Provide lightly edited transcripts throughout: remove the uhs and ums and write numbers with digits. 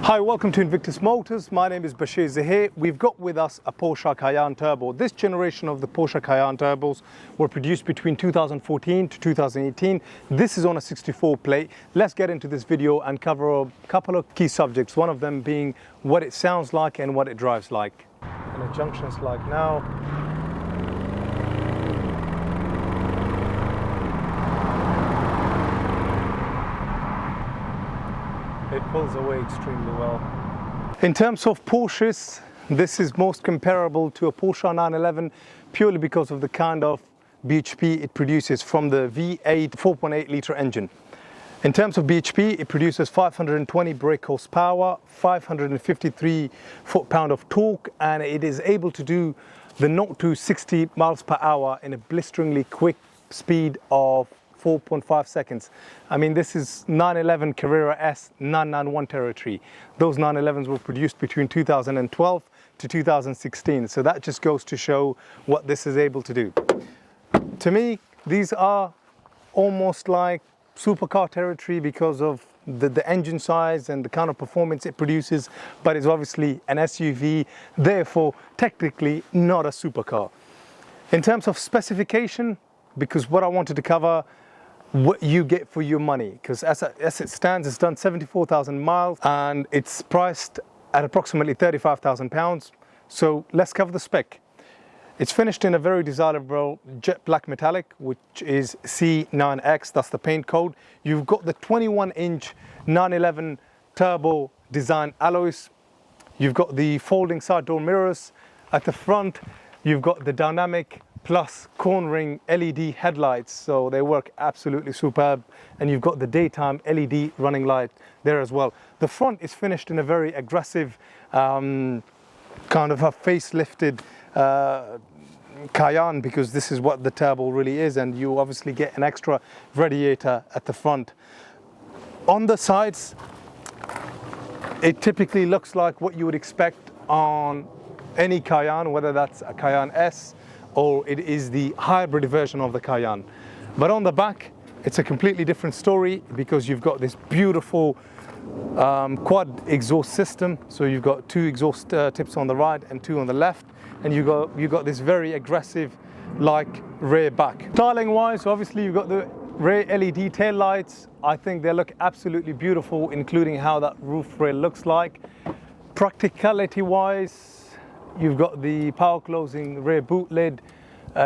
Hi, welcome to Invictus Motors. My name is Basheer Zaheer. We've got with us a Porsche Cayenne Turbo. This generation of the Porsche Cayenne Turbos were produced between 2014 to 2018. This is on a 64 plate. Let's get into this video and cover a couple of key subjects, one of them being what it sounds like and what it drives like. And the junction's like now. It pulls away extremely well. In terms of Porsches, this is most comparable to a Porsche 911 purely because of the kind of bhp it produces from the V8 4.8 litre engine. In terms of bhp, it produces 520 brake horsepower, 553 foot-pound of torque, and it is able to do the 0 to 60 miles per hour in a blisteringly quick speed of 4.5 seconds. I mean, this is 911 Carrera S 991 territory. Those 911s were produced between 2012 to 2016. So that just goes to show what this is able to do. To me, these are almost like supercar territory because of the engine size and the kind of performance it produces, but it's obviously an SUV, therefore technically not a supercar. In terms of specification, because what I wanted to cover, what you get for your money, because as it stands, it's done 74,000 miles and it's priced at approximately £35,000. So let's cover the spec. It's finished in a very desirable jet black metallic, which is C9X, that's the paint code. You've got the 21-inch 911 turbo design alloys. You've got the folding side door mirrors. At the front, you've got the dynamic plus cornering LED headlights, so they work absolutely superb, and you've got the daytime LED running light there as well. The front is finished in a very aggressive kind of a facelifted Cayenne, because this is what the turbo really is, and you obviously get an extra radiator at the front. On the sides, it typically looks like what you would expect on any Cayenne, whether that's a Cayenne S or it is the hybrid version of the Cayenne. But on the back, it's a completely different story because you've got this beautiful quad exhaust system. So you've got two exhaust tips on the right and two on the left, and you've got this very aggressive like rear back. Styling wise, obviously you've got the rear LED tail lights. I think they look absolutely beautiful, including how that roof rail looks like. Practicality wise, you've got the power closing rear boot lid,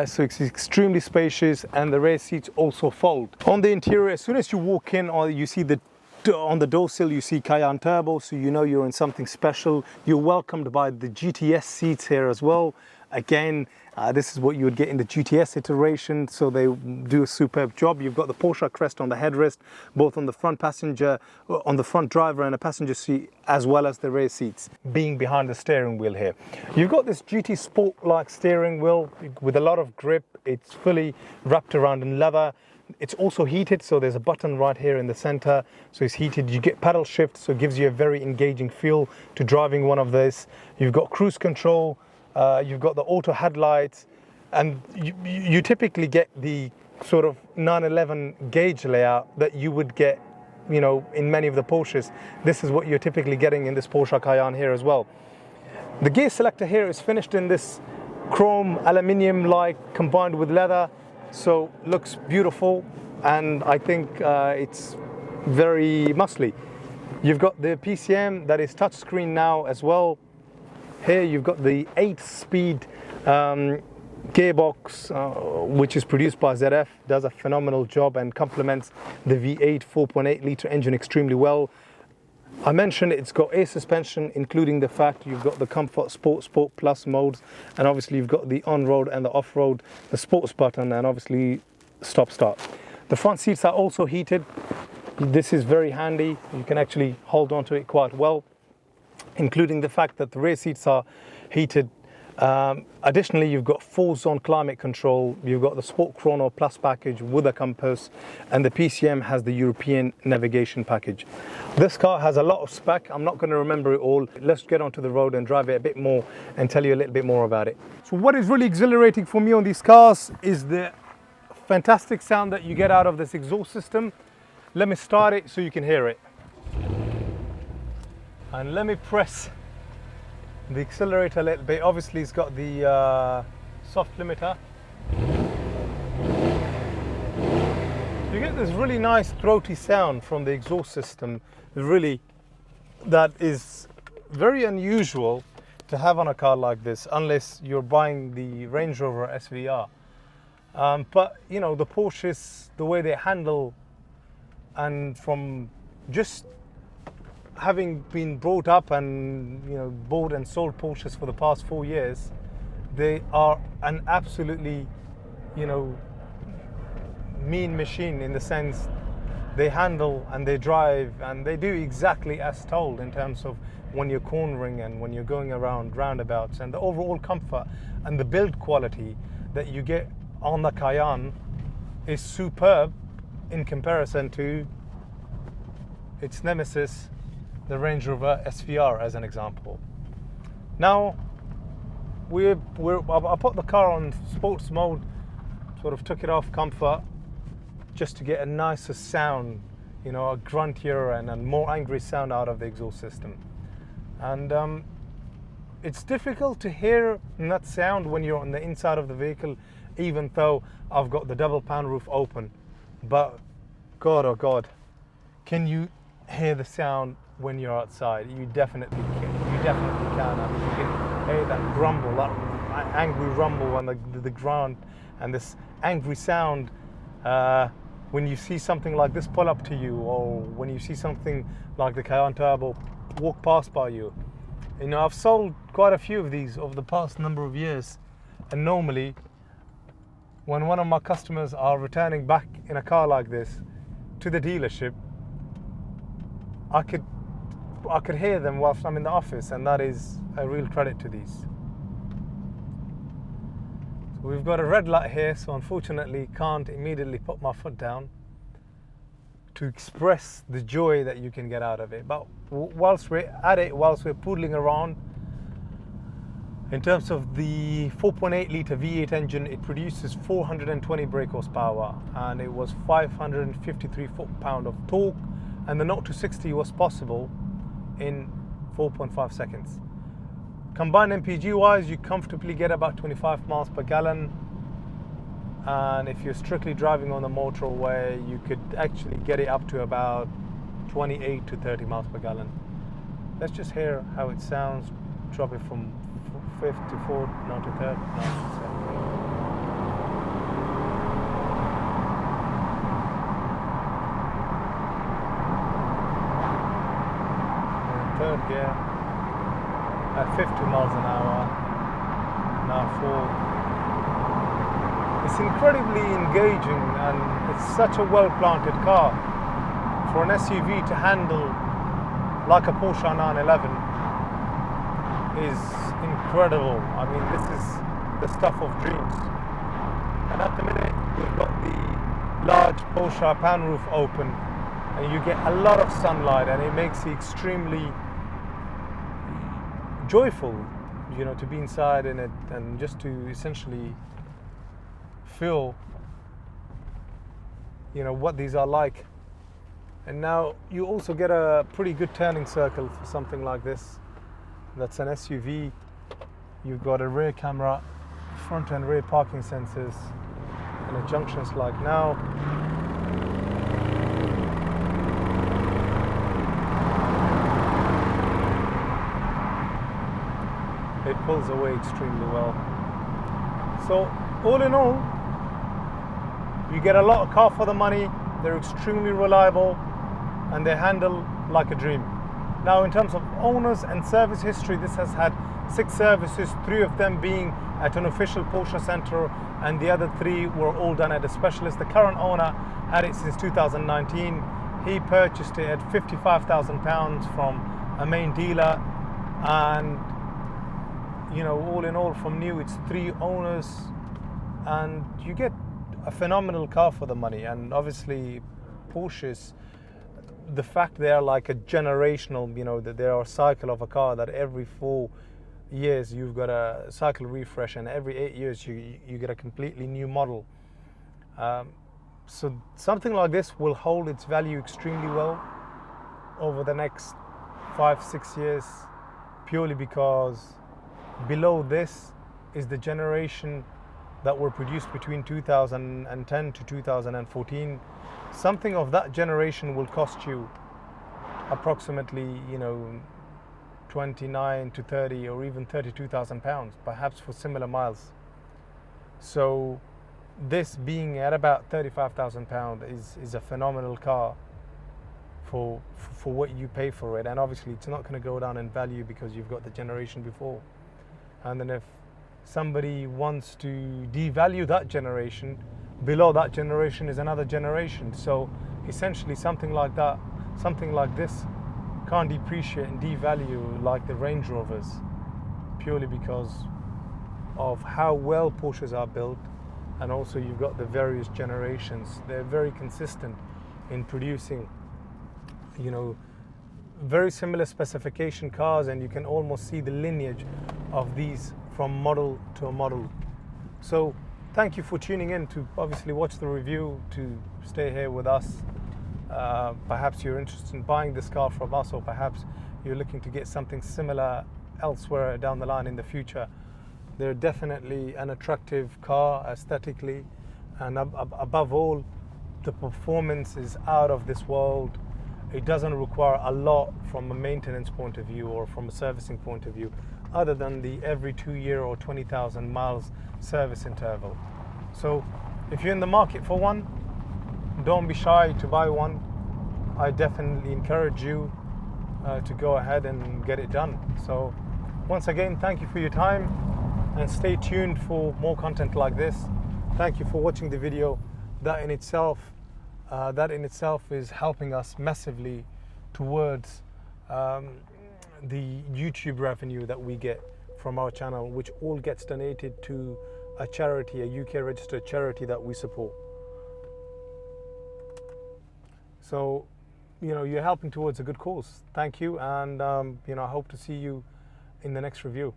so it's extremely spacious, and the rear seats also fold. On the interior, as soon as you walk in, or you see on the door sill, you see Cayenne Turbo, so you know you're in something special. You're welcomed by the GTS seats here as well. Again, this is what you would get in the GTS iteration, so they do a superb job. You've got the Porsche crest on the headrest, both on the front passenger, on the front driver and a passenger seat, as well as the rear seats being behind the steering wheel here. You've got this GT Sport-like steering wheel with a lot of grip. It's fully wrapped around in leather. It's also heated, so there's a button right here in the center, so it's heated. You get pedal shift, so it gives you a very engaging feel to driving one of this. You've got cruise control. You've got the auto headlights, and you typically get the sort of 911 gauge layout that you would get, you know, in many of the Porsches. This is what you're typically getting in this Porsche Cayenne here as well. The gear selector here is finished in this chrome aluminium-like combined with leather, so looks beautiful, and I think it's very muscly. You've got the PCM that is touchscreen now as well. Here you've got the 8-speed gearbox, which is produced by ZF, does a phenomenal job and complements the V8 4.8 litre engine extremely well. I mentioned it's got air suspension, including the fact you've got the Comfort Sport, Sport Plus modes, and obviously you've got the on-road and the off-road, the sports button, and obviously stop-start. The front seats are also heated. This is very handy. You can actually hold on to it quite well, including the fact that the rear seats are heated. Additionally, you've got 4-zone climate control, you've got the Sport Chrono Plus package with a compass, and the PCM has the European navigation package. This car has a lot of spec. I'm not going to remember it all. Let's get onto the road and drive it a bit more and tell you a little bit more about it. So what is really exhilarating for me on these cars is the fantastic sound that you get out of this exhaust system. Let me start it so you can hear it. And let me press the accelerator a little bit. Obviously it's got the soft limiter. You get this really nice throaty sound from the exhaust system, really, that is very unusual to have on a car like this, unless you're buying the Range Rover SVR. But you know, the Porsches, the way they handle, and from just having been brought up and, you know, bought and sold Porsches for the past 4 years, they are an absolutely, you know, mean machine, in the sense they handle and they drive and they do exactly as told, in terms of when you're cornering and when you're going around roundabouts, and the overall comfort and the build quality that you get on the Cayenne is superb in comparison to its nemesis, the Range Rover SVR, as an example. Now I put the car on sports mode, sort of took it off comfort, just to get a nicer sound, you know, a gruntier and a more angry sound out of the exhaust system. And it's difficult to hear that sound when you're on the inside of the vehicle, even though I've got the double pan roof open. But God, oh God, can you hear the sound when you're outside? You definitely can. You definitely can. I mean, you can hear that grumble, that angry rumble on the ground, and this angry sound when you see something like this pull up to you, or when you see something like the Cayenne Turbo walk past by you. You know, I've sold quite a few of these over the past number of years, and normally when one of my customers are returning back in a car like this to the dealership, I could hear them whilst I'm in the office, and that is a real credit to these. So we've got a red light here, so unfortunately can't immediately put my foot down to express the joy that you can get out of it. But whilst we're at it, whilst we're poodling around, in terms of the 4.8 litre V8 engine, it produces 420 brake horsepower, and it was 553 foot-pound of torque, and the 0 to 60 was possible in 4.5 seconds. Combined MPG wise, you comfortably get about 25 miles per gallon, and if you're strictly driving on the motorway, you could actually get it up to about 28 to 30 miles per gallon. Let's just hear how it sounds. Drop it from fifth to fourth, not to third. Third gear at 50 miles an hour. Now fourth. It's incredibly engaging, and it's such a well-planted car. For an SUV to handle like a Porsche 911 is incredible. I mean, this is the stuff of dreams. And at the minute, we've got the large Porsche pan roof open, and you get a lot of sunlight, and it makes it extremely joyful, you know, to be inside in it and just to essentially feel, you know, what these are like. And now you also get a pretty good turning circle for something like this. That's an SUV. You've got a rear camera, front and rear parking sensors, and a junctions like now. It pulls away extremely well. So all in all, you get a lot of car for the money. They're extremely reliable, and they handle like a dream. Now, in terms of owners and service history, this has had 6 services, 3 of them being at an official Porsche center, and the other 3 were all done at a specialist. The current owner had it since 2019. He purchased it at £55,000 from a main dealer, and you know, all in all, from new, it's 3 owners, and you get a phenomenal car for the money. And obviously Porsches, the fact they are like a generational, you know, that they are a cycle of a car, that every 4 years you've got a cycle refresh, and every 8 years you get a completely new model. So something like this will hold its value extremely well over the next 5-6 years, purely because below this is the generation that were produced between 2010 to 2014. Something of that generation will cost you approximately, 29 to 30 or even 32,000 pounds, perhaps for similar miles. So this being at about 35,000 pounds is a phenomenal car for what you pay for it. And obviously it's not going to go down in value because you've got the generation before. And then if somebody wants to devalue that generation, below that generation is another generation. So essentially something like that, something like this can't depreciate and devalue like the Range Rovers, purely because of how well Porsches are built. And also you've got the various generations. They're very consistent in producing, very similar specification cars, and you can almost see the lineage of these from model to a model. So thank you for tuning in to obviously watch the review, to stay here with us. Perhaps you're interested in buying this car from us, or perhaps you're looking to get something similar elsewhere down the line in the future. They're definitely an attractive car aesthetically, and above all, the performance is out of this world. It doesn't require a lot from a maintenance point of view or from a servicing point of view, other than the every 2 year or 20,000 miles service interval. So if you're in the market for one, don't be shy to buy one. I definitely encourage you to go ahead and get it done. So once again, thank you for your time, and stay tuned for more content like this. Thank you for watching the video. That in itself is helping us massively towards the YouTube revenue that we get from our channel, which all gets donated to a charity, a UK registered charity that we support. So, you're helping towards a good cause. Thank you, and I hope to see you in the next review.